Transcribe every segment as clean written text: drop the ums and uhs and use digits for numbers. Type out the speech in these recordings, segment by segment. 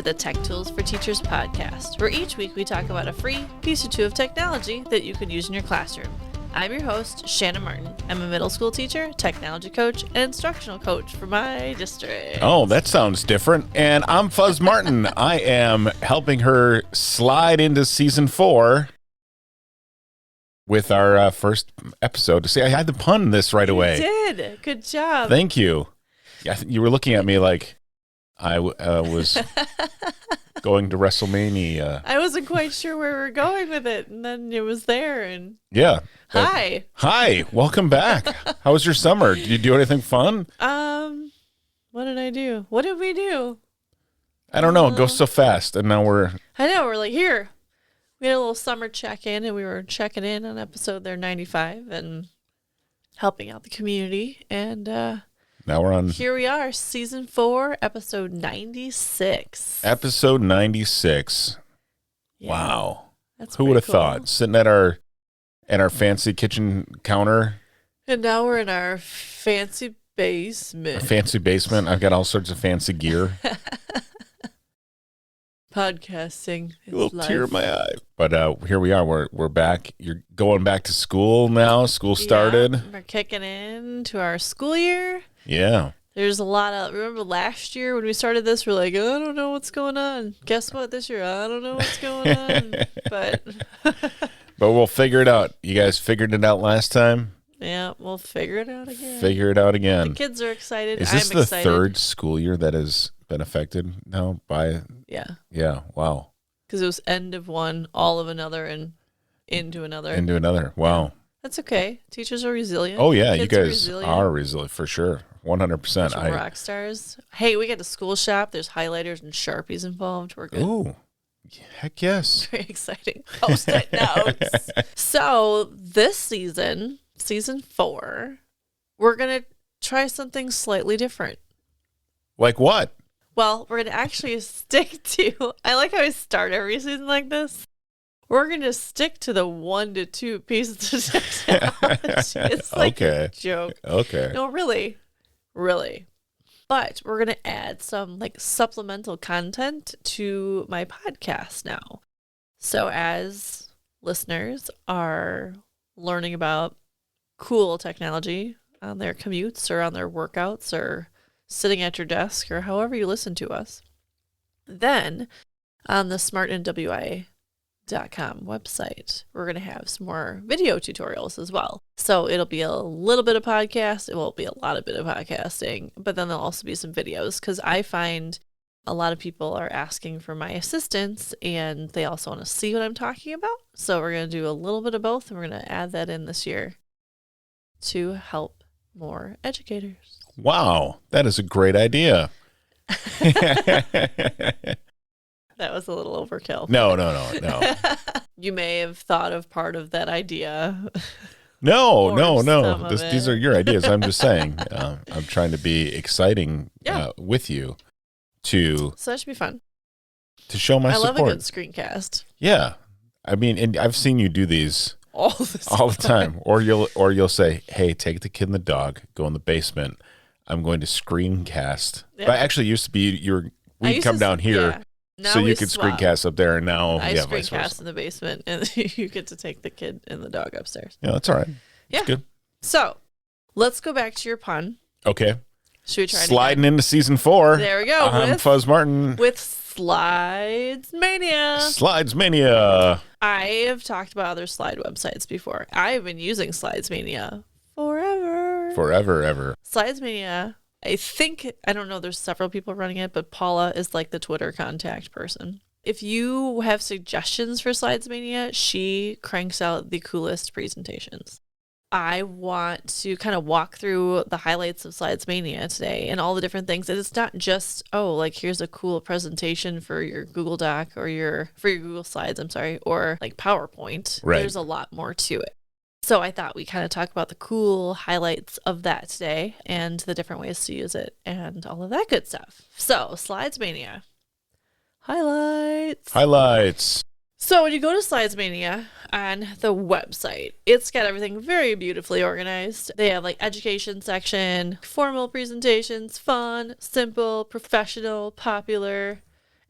to the Tech Tools for Teachers podcast, where each week we talk about a free piece or two of technology that you could use in your classroom. I'm your host, Shannon Martin. I'm a middle school teacher, technology coach, and instructional coach for my district. Oh, that sounds different. And I'm Fuzz Martin. I am helping her slide into season 4 with our first episode. See, I had to pun this right away. You did. Good job. Thank you. You were looking at me like I was going to WrestleMania. I wasn't quite sure where we were going with it, and then it was there. And yeah. Hi. Hi. Welcome back. How was your summer? Did you do anything fun? What did I do? What did we do? I don't know. It goes so fast, and now we're like here. We had a little summer check-in, and we were checking in on episode 95 and helping out the community. And now we're on. Here we are, season 4, episode 96. Episode 96. Yeah, wow. That's Who would have cool. thought? Sitting at our fancy kitchen counter. And now we're in our fancy basement. A fancy basement. I've got all sorts of fancy gear. Podcasting. A little tear in my eye. But here we are. We're back. You're going back to school now. School started. Yeah, we're kicking into our school year. Yeah. There's a lot of, remember last year when we started this, we're like, I don't know what's going on. Guess what? This year, I don't know what's going on. But we'll figure it out. You guys figured it out last time? Yeah, we'll figure it out again. Figure it out again. The kids are excited. Is this I'm the excited. third school year that has been affected now by? Yeah. Yeah. Wow. Because it was end of one, all of another, and into another. Into another. Wow. That's okay. Teachers are resilient. Oh, yeah. Kids You guys are resilient for sure. 100%. Rock stars. Hey, we got to school shop. There's highlighters and Sharpies involved. We're good. Ooh. Heck yes. Very exciting. Post-it notes. So this season 4, we're going to try something slightly different. Like what? Well, we're going to actually stick to, I like how I start every season like this. We're going to stick to the 1 to 2 pieces of technology. It's like a joke. Okay. No, really. But we're going to add some like supplemental content to my podcast now. So as listeners are learning about cool technology on their commutes or on their workouts or sitting at your desk or however you listen to us, then on the smartnwi.com website, we're going to have some more video tutorials as well. So it'll be a little bit of podcast. It won't be a lot of bit of podcasting, but then there'll also be some videos because I find a lot of people are asking for my assistance and they also want to see what I'm talking about. So we're going to do a little bit of both and we're going to add that in this year to help more educators. Wow. That is a great idea. That was a little overkill. No. You may have thought of part of that idea. No. These are your ideas. I'm just saying. I'm trying to be exciting with you So that should be fun. To show my support. I love a good screencast. Yeah. I mean, and I've seen you do these all the time. Or you'll say, hey, take the kid and the dog, go in the basement. I'm going to screencast. Yeah. But actually used to be we'd come down here. Yeah. Now so you could screencast up there, and now I screencast in the basement, and you get to take the kid and the dog upstairs. Yeah, that's all right. That's good. So let's go back to your pun. Okay. Should we try sliding into season 4? There we go. I'm Fuzz Martin with Slides Mania. Slides Mania. I have talked about other slide websites before. I've been using Slides Mania forever. Ever. Slides Mania. I don't know, there's several people running it, but Paula is like the Twitter contact person. If you have suggestions for Slides Mania, she cranks out the coolest presentations. I want to kind of walk through the highlights of Slides Mania today and all the different things. And it's not just, here's a cool presentation for your Google Doc or for your Google Slides, or like PowerPoint. Right. There's a lot more to it. So I thought we kind of talk about the cool highlights of that today and the different ways to use it and all of that good stuff. So Slides Mania. Highlights. So when you go to Slides Mania on the website, it's got everything very beautifully organized. They have like education section, formal presentations, fun, simple, professional, popular,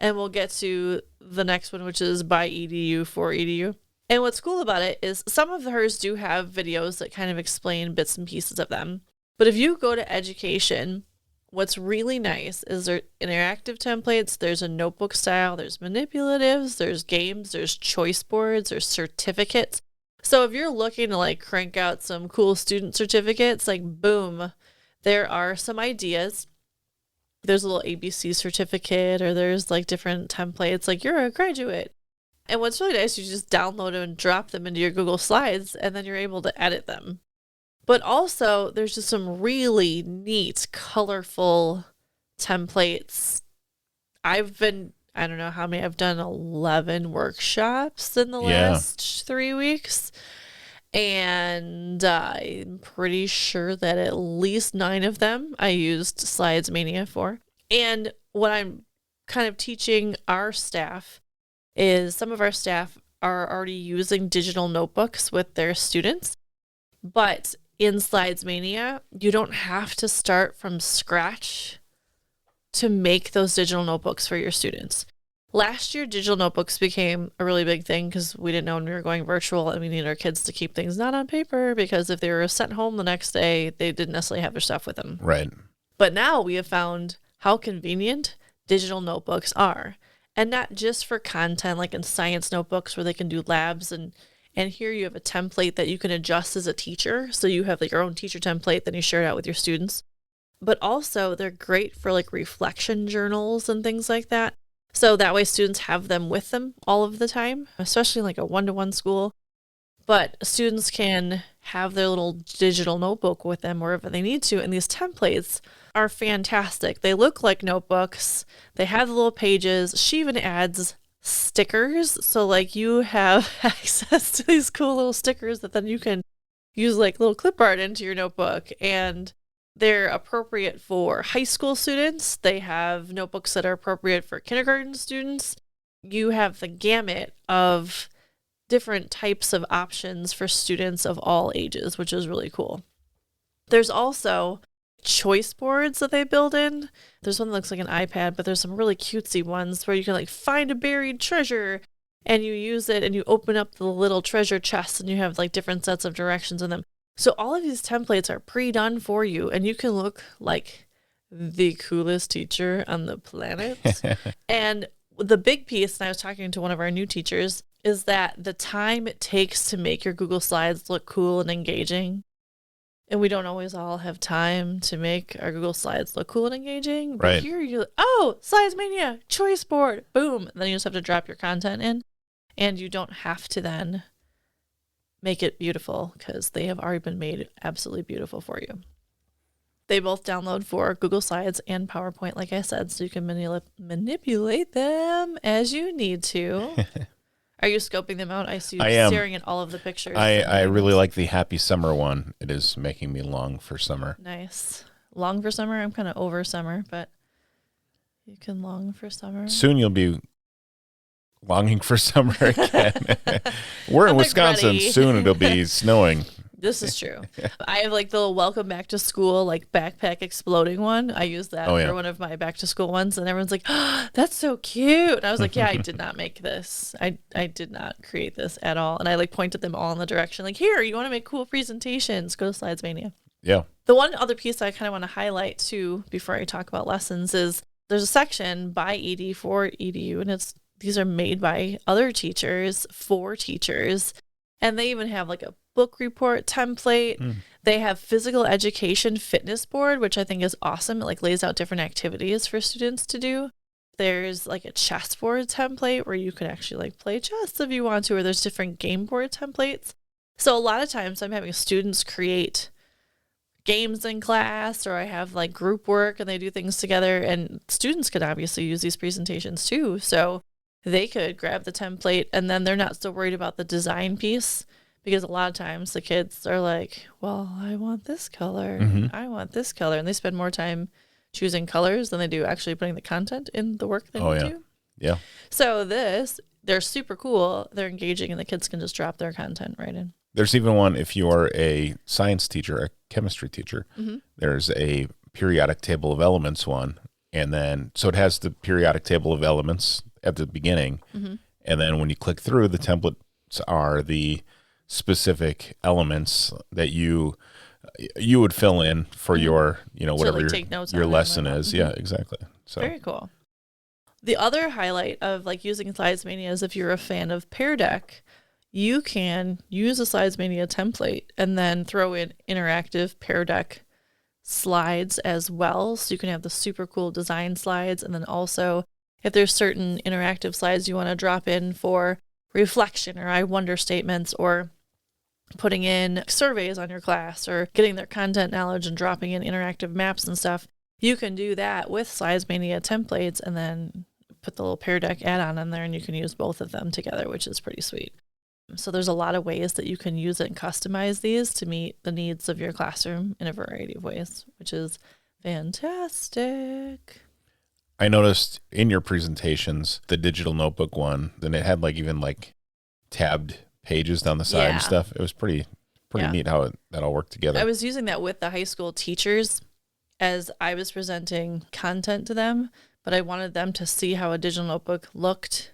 And we'll get to the next one, which is by EDU for EDU. And what's cool about it is some of hers do have videos that kind of explain bits and pieces of them. But if you go to education, what's really nice is there interactive templates, there's a notebook style, there's manipulatives, there's games, there's choice boards, there's certificates. So if you're looking to like crank out some cool student certificates, like boom, there are some ideas. There's a little ABC certificate, or there's like different templates, like you're a graduate. And what's really nice, you just download them and drop them into your Google Slides, and then you're able to edit them. But also, there's just some really neat, colorful templates. I don't know how many, I've done 11 workshops in the last 3 weeks. And I'm pretty sure that at least 9 of them I used Slides Mania for. And what I'm kind of teaching our staff is some of our staff are already using digital notebooks with their students. But in Slides Mania, you don't have to start from scratch to make those digital notebooks for your students. Last year, digital notebooks became a really big thing because we didn't know when we were going virtual, and we needed our kids to keep things not on paper, because if they were sent home the next day, they didn't necessarily have their stuff with them. Right. But now we have found how convenient digital notebooks are. And not just for content, like in science notebooks where they can do labs, and here you have a template that you can adjust as a teacher. So you have like your own teacher template, then you share it out with your students. But also they're great for like reflection journals and things like that. So that way students have them with them all of the time, especially like a one-to-one school. But students can have their little digital notebook with them wherever they need to. And these templates are fantastic. They look like notebooks. They have the little pages. She even adds stickers. So like you have access to these cool little stickers that then you can use like little clip art into your notebook. And they're appropriate for high school students. They have notebooks that are appropriate for kindergarten students. You have the gamut of different types of options for students of all ages, which is really cool. There's also choice boards that they build in. There's one that looks like an iPad, but there's some really cutesy ones where you can like find a buried treasure, and you use it and you open up the little treasure chest, and you have like different sets of directions in them. So all of these templates are pre-done for you, and you can look like the coolest teacher on the planet. And the big piece, and I was talking to one of our new teachers, is that the time it takes to make your Google Slides look cool and engaging. And we don't always all have time to make our Google Slides look cool and engaging. But Right. here you're like, oh, Slides Mania, choice board, boom. And then you just have to drop your content in, and you don't have to then make it beautiful because they have already been made absolutely beautiful for you. They both download for Google Slides and PowerPoint, like I said, so you can manipulate them as you need to. Are you scoping them out? I see you staring at all of the pictures. I really like the Happy Summer one. It is making me long for summer. Nice. Long for summer? I'm kind of over summer, but you can long for summer. Soon you'll be longing for summer again. We're in Wisconsin. Ready. Soon it'll be snowing. This is true. I have like the little welcome back to school, like backpack exploding one. I use that for one of my back to school ones, and everyone's like, oh, that's so cute. And I was like, yeah, I did not make this. I did not create this at all. And I like pointed them all in the direction, like, here, you want to make cool presentations, go to Slides Mania. Yeah. The one other piece I kind of want to highlight too, before I talk about lessons, is there's a section by ED for EDU, and these are made by other teachers for teachers. And they even have like a book report template. They have physical education fitness board, which I think is awesome. It like lays out different activities for students to do. There's like a chessboard template where you can actually like play chess if you want to, or there's different game board templates. So a lot of times I'm having students create games in class, or I have like group work and they do things together, and students could obviously use these presentations too. So they could grab the template, and then they're not so worried about the design piece, because a lot of times the kids are like, well, I want this color, I want this color, and they spend more time choosing colors than they do actually putting the content in the work they need to. Yeah. So they're super cool, they're engaging, and the kids can just drop their content right in. There's even one if you are a science teacher, a chemistry teacher. There's a periodic table of elements one And then, so it has the periodic table of elements at the beginning. Mm-hmm. And then when you click through, the templates are the specific elements that you would fill in for your, whatever like, take notes your on lesson and is. whatnot. Yeah, exactly. So Very cool. The other highlight of like using Slides Mania is if you're a fan of Pear Deck, you can use a Slides Mania template and then throw in interactive Pear Deck slides as well. So you can have the super cool design slides. And then also if there's certain interactive slides you want to drop in for reflection or I wonder statements or putting in surveys on your class or getting their content knowledge and dropping in interactive maps and stuff, you can do that with Slides Mania templates and then put the little Pear Deck add-on in there and you can use both of them together, which is pretty sweet. So there's a lot of ways that you can use it and customize these to meet the needs of your classroom in a variety of ways, which is fantastic. I noticed in your presentations, the digital notebook one, then it had even tabbed pages down the side and stuff. It was pretty neat how that all worked together. I was using that with the high school teachers as I was presenting content to them, but I wanted them to see how a digital notebook looked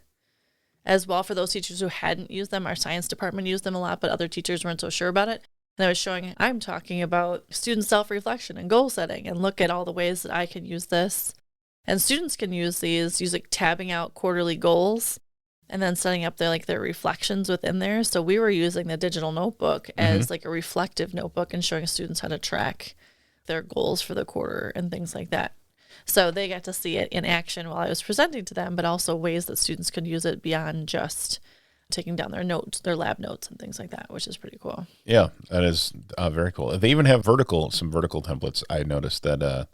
as well for those teachers who hadn't used them. Our science department used them a lot, but other teachers weren't so sure about it. And I was showing, I'm talking about student self-reflection and goal setting and look at all the ways that I can use this. And students can use these, tabbing out quarterly goals and then setting up their reflections within there. So we were using the digital notebook as a reflective notebook and showing students how to track their goals for the quarter and things like that. So they got to see it in action while I was presenting to them, but also ways that students could use it beyond just taking down their notes, their lab notes and things like that, which is pretty cool. Yeah, that is very cool. They even have some vertical templates. I noticed that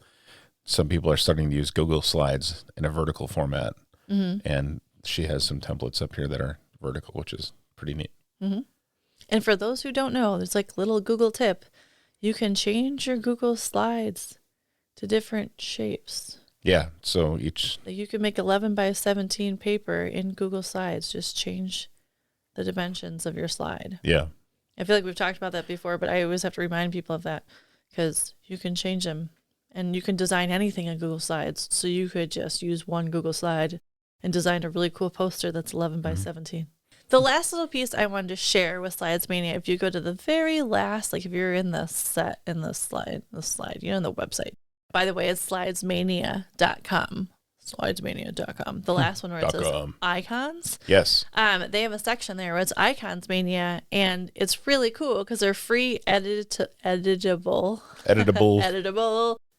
some people are starting to use Google Slides in a vertical format. Mm-hmm. And she has some templates up here that are vertical, which is pretty neat. Mm-hmm. And for those who don't know, there's little Google tip. You can change your Google Slides to different shapes. Yeah, so you can make 11 by 17 paper in Google Slides. Just change the dimensions of your slide. Yeah. I feel like we've talked about that before, but I always have to remind people of that because you can change them and you can design anything in Google Slides. So you could just use one Google slide and design a really cool poster that's 11 by 17. The last little piece I wanted to share with Slides Mania, if you go to the very last, if you're in the slide, in the website. By the way, it's slidesmania.com. Slidesmania.com. The last one where it says icons. Yes. They have a section there where it's Icons Mania, and it's really cool because they're free editable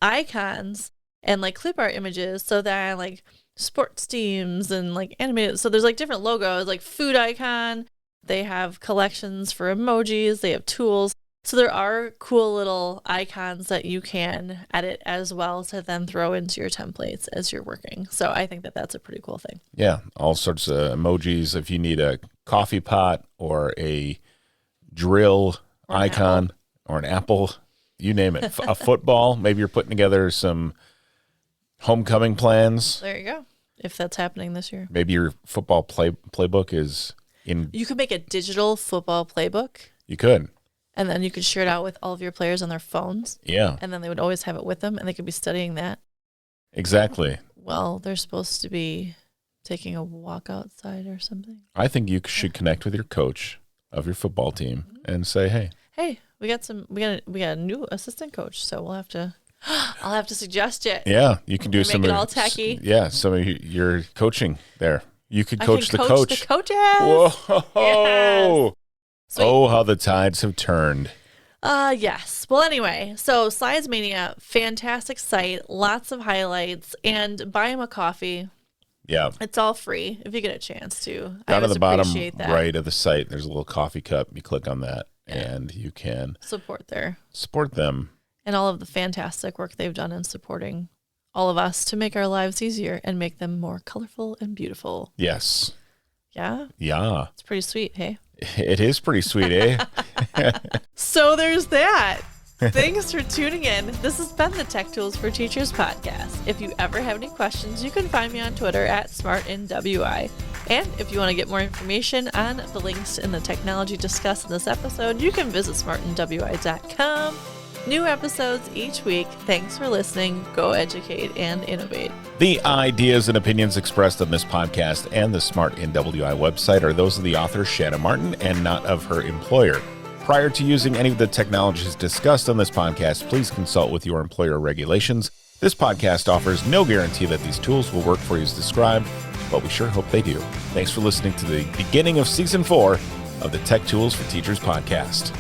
icons and clip art images. So that sports teams and animated. So there's different logos, food icon. They have collections for emojis. They have tools. So there are cool little icons that you can edit as well to then throw into your templates as you're working. So I think that that's a pretty cool thing. Yeah, all sorts of emojis. If you need a coffee pot or a drill icon or an apple, you name it. A football, maybe you're putting together some homecoming plans. There you go. If that's happening this year. Maybe your football playbook is in... You could make a digital football playbook. You could. And then you could share it out with all of your players on their phones. Yeah. And then they would always have it with them, and they could be studying that. Exactly. Well, they're supposed to be taking a walk outside or something. I think you should connect with your coach of your football team and say, hey, we got a new assistant coach, so we'll have to... I'll have to suggest it. Yeah, you can do some make it all tacky. Yeah, some of your coaching there. You could coach the coach. The coaches. Whoa! Yes. Oh, how the tides have turned. Yes. Well, anyway, so Slides Mania, fantastic site, lots of highlights, and buy them a coffee. Yeah, it's all free if you get a chance to. Down at the bottom right of the site, there's a little coffee cup. You click on that, and you can support them. And all of the fantastic work they've done in supporting all of us to make our lives easier and make them more colorful and beautiful. Yes. Yeah? Yeah. It's pretty sweet, hey? It is pretty sweet, eh? So there's that. Thanks for tuning in. This has been the Tech Tools for Teachers podcast. If you ever have any questions, you can find me on Twitter at SmartinWI. And if you want to get more information on the links in the technology discussed in this episode, you can visit smartinwi.com. New episodes each week. Thanks for listening. Go educate and innovate. The ideas and opinions expressed on this podcast and the Smart NWI website are those of the author Shanna Martin and not of her employer. Prior to using any of the technologies discussed on this podcast, please consult with your employer regulations. This podcast offers no guarantee that these tools will work for you as described, but we sure hope they do. Thanks for listening to the beginning of Season 4 of the Tech Tools for Teachers podcast.